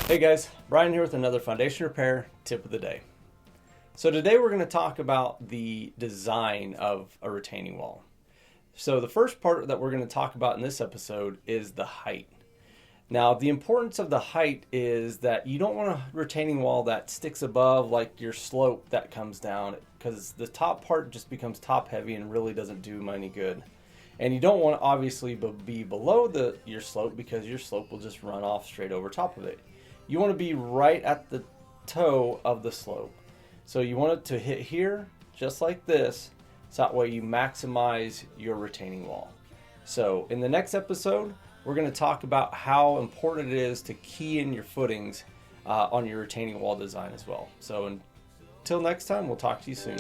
Hey guys, Brian here with another foundation repair tip of the day. So today we're going to talk about the design of a retaining wall. So the first part that we're going to talk about in this episode is the height. Now the importance of the height is that you don't want a retaining wall that sticks above like your slope that comes down, because the top part just becomes top heavy and really doesn't do any good. And you don't want to obviously be below your slope, because your slope will just run off straight over top of it. You want to be right at the toe of the slope. So you want it to hit here, just like this, so that way you maximize your retaining wall. So in the next episode, we're going to talk about how important it is to key in your footings on your retaining wall design as well. So until next time, we'll talk to you soon.